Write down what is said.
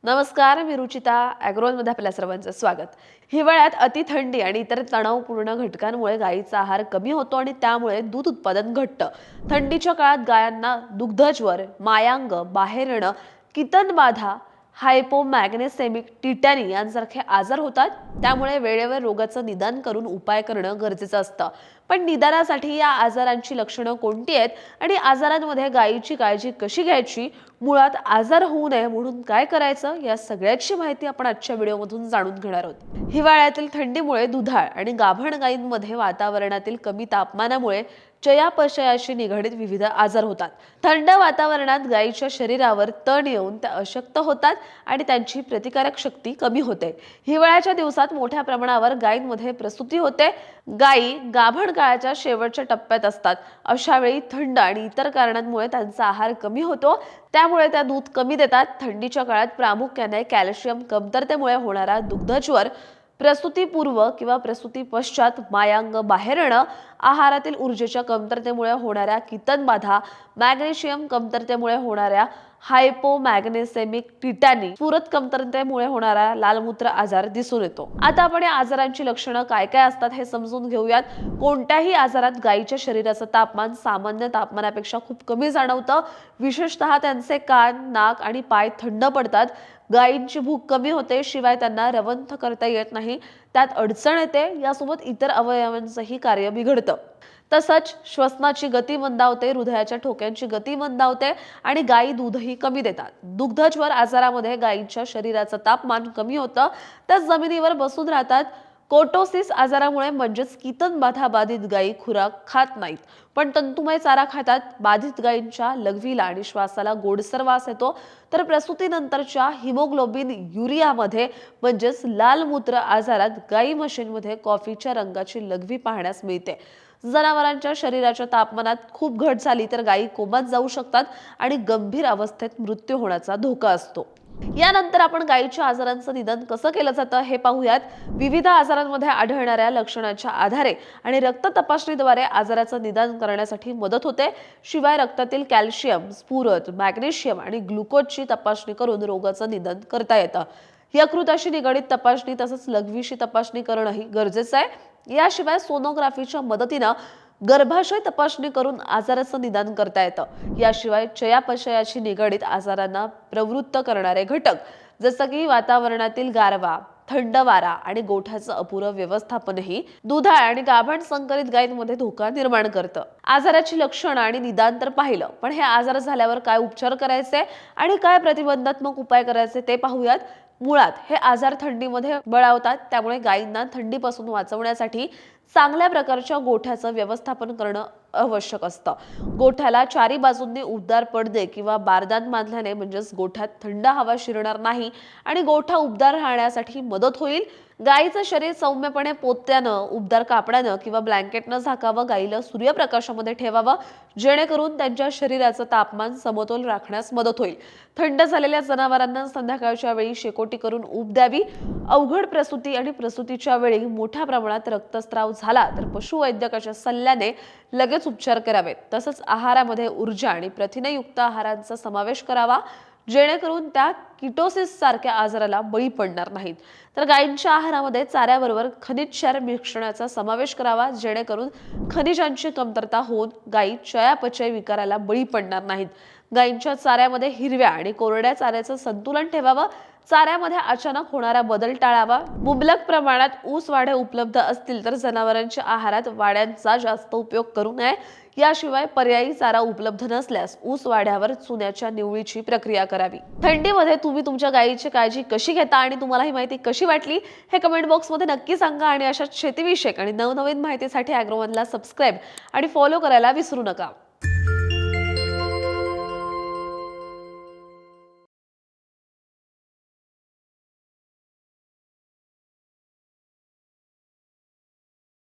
नमस्कार, मी रुचिता. ॲग्रोनमध्ये आपल्या सर्वांचं स्वागत. हिवाळ्यात अतिथंडी आणि इतर तणावपूर्ण घटकांमुळे गायीचा आहार कमी होतो आणि त्यामुळे दूध उत्पादन घटतं. थंडीच्या काळात गायांना दुग्धज्वर, मायांग, बाहेर येणं, कितनबाधा, हायपोमॅग्नेसेमिक टिटॅनी यांसारखे आजार होतात. त्यामुळे वेळेवर रोगाचं निदान करून उपाय करणं गरजेचं असतं. पण निदानासाठी या आजारांची लक्षणं कोणती आहेत आणि आजारांमध्ये गायीची काळजी कशी घ्यायची, मुळात आजार होऊ नये म्हणून काय करायचं, या सगळ्याची माहिती आपण आजच्या व्हिडिओमधून जाणून घेणार आहोत. हिवाळ्यातील थंडीमुळे दुधाळ आणि गाभण गायींमध्ये वातावरणातील कमी तापमानामुळे चयापचयाशी निगडीत विविध आजार होतात. थंड वातावरणात गायीच्या शरीरावर तण येऊन त्या अशक्त होतात आणि त्यांची प्रतिकारक शक्ती कमी होते. हिवाळ्याच्या दिवसात मोठ्या प्रमाणावर गायींमध्ये प्रसूती होते. गायी गाभण काळाच्या शेवटच्या टप्प्यात असतात. अशा वेळी थंड आणि इतर कारणांमुळे त्यांचा आहार कमी होतो. त्यामुळे त्या दूध कमी देतात. थंडीच्या काळात प्रामुख्याने कॅल्शियम कमतरतेमुळे होणारा दुग्धज्वर, प्रसूतीपूर्व किंवा प्रसूती पश्चात मायांग बाहेर येणं, आहारातील ऊर्जेच्या कमतरतेमुळे होणाऱ्या कितनबाधा, मॅग्नेशियम कमतरतेमुळे होणाऱ्या हायपोमॅग्नेसेमिक टिटॅनी, स्फुरद कमतरतेमुळे होणारा लालमूत्र आजार दिसून येतो. आता आपण या आजारांची लक्षणं काय काय असतात हे समजून घेऊयात. कोणत्याही आजारात गायीच्या शरीराचं तापमान सामान्य तापमानापेक्षा खूप कमी जाणवतं. विशेषतः त्यांचे कान, नाक आणि पाय थंड पडतात. गायींची भूक कमी होते, शिवाय त्यांना रवंथ करता येत नाही, त्यात अडचण येते. यासोबत इतर अवयवांचंही कार्य बिघडतं. तसंच श्वसनाची गती मंदावते, हृदयाच्या ठोक्यांची गती मंदावते आणि गायी दूधही कमी देतात. दुग्धज्वर आजारामध्ये गायीच्या शरीराचं तापमान कमी होतं, त्या जमिनीवर बसून राहतात. कोटोसिस आजारामुळे म्हणजेच कितनबाधा बाधित गायी खुराक खात नाहीत, पण तंतुमय चारा खातात. बाधित गायींच्या लघवीला आणि श्वासाला गोडसर वास येतो. तर प्रसूतीनंतरच्या हिमोग्लोबिन युरियामध्ये म्हणजेच लाल मूत्र आजारात गायी म्हशींमध्ये कॉफीच्या रंगाची लघवी पाहण्यास मिळते. जनावरांच्या शरीराच्या तापमानात खूप घट झाली तर गायी कोमात जाऊ शकतात आणि गंभीर अवस्थेत मृत्यू होण्याचा धोका असतो. यानंतर आपण गायीच्या आजारांचं निदान कसं केलं जातं हे पाहूयात. विविध आजारांमध्ये आढळणाऱ्या लक्षणांच्या आधारे आणि रक्त तपासणीद्वारे आजाराचं निदान करण्यासाठी मदत होते. शिवाय रक्तातील कॅल्शियम, स्फुरद, मॅग्नेशियम आणि ग्लुकोजची तपासणी करून रोगाचं निदान करता येतं. यकृताशी निगडीत तपासणी तसंच लघवीशी तपासणी करणंही गरजेचं आहे. याशिवाय सोनोग्राफीच्या मदतीनं गर्भाशय तपासणी करून आजाराचं निदान करता येतं. याशिवाय चयापचयाशी निगडीत आजारांना प्रवृत्त करणारे घटक जसं की वातावरणातील गारवा, थंड वारा आणि गोठ्याचं अपुरं व्यवस्थापनही दुधाळ आणि गाभण संकरित गायींमध्ये धोका निर्माण करतं. आजाराची लक्षणं आणि निदान तर पाहिलं, पण हे आजार झाल्यावर काय उपचार करायचे आणि काय प्रतिबंधात्मक उपाय करायचे ते पाहूयात. मुळात हे आजार थंडीमध्ये बळावतात, त्यामुळे गायींना थंडीपासून वाचवण्यासाठी चांगल्या प्रकारच्या गोठ्याचं व्यवस्थापन करणं आवश्यक असतं. गोठ्याला चारी बाजूंनी उबदार पडदे किंवा बारदान बांधल्याने म्हणजेच गोठ्यात थंड हवा शिरणार नाही आणि गोठा उबदार राहण्यासाठी मदत होईल. गायीचं शरीर सौम्यपणे पोत्यानं, उबदार कापडानं किंवा ब्लँकेटनं झाकावं. गायीला सूर्यप्रकाशामध्ये ठेवावं, जेणेकरून त्यांच्या शरीराचं तापमान समतोल राखण्यास मदत होईल. थंड झालेल्या जनावरांना संध्याकाळच्या वेळी शेकोटी करून ऊब द्यावी. अवघड प्रसूती आणि प्रसूतीच्या वेळी मोठ्या प्रमाणात रक्तस्राव झाला तर पशुवैद्यकाच्या सल्ल्याने लगेच उपचार करावेत. तसंच आहारामध्ये ऊर्जा आणि प्रथिनयुक्त आहारांचा समावेश करावा, जेणेकरून त्या किटोसिस सारख्या आजाराला बळी पडणार नाहीत. तर गायींच्या आहारामध्ये चाऱ्याबरोबर खनिज क्षार मिश्रणाचा समावेश करावा, जेणेकरून खनिजांची कमतरता होऊन गायी चयापचय विकाराला बळी पडणार नाहीत. गायींच्या चाऱ्यामध्ये हिरव्या आणि कोरड्या चाऱ्याचं संतुलन ठेवावं. चाऱ्यामध्ये अचानक होणारा बदल टाळावा. मुबलक प्रमाणात ऊस वाढे उपलब्ध असतील तर जनावरांच्या आहारात वाड्यांचा जास्त उपयोग करू नये. याशिवाय पर्यायी चारा उपलब्ध नसल्यास ऊस वाढ्यावर चुन्याच्या निवळीची प्रक्रिया करावी. थंडीमध्ये तुम्ही तुमच्या गायीची काळजी कशी घेता आणि तुम्हाला ही माहिती कशी वाटली हे कमेंट बॉक्समध्ये नक्की सांगा. आणि अशाच शेतीविषयक आणि नवनवीन माहितीसाठी ॲग्रोवनला सबस्क्राईब आणि फॉलो करायला विसरू नका.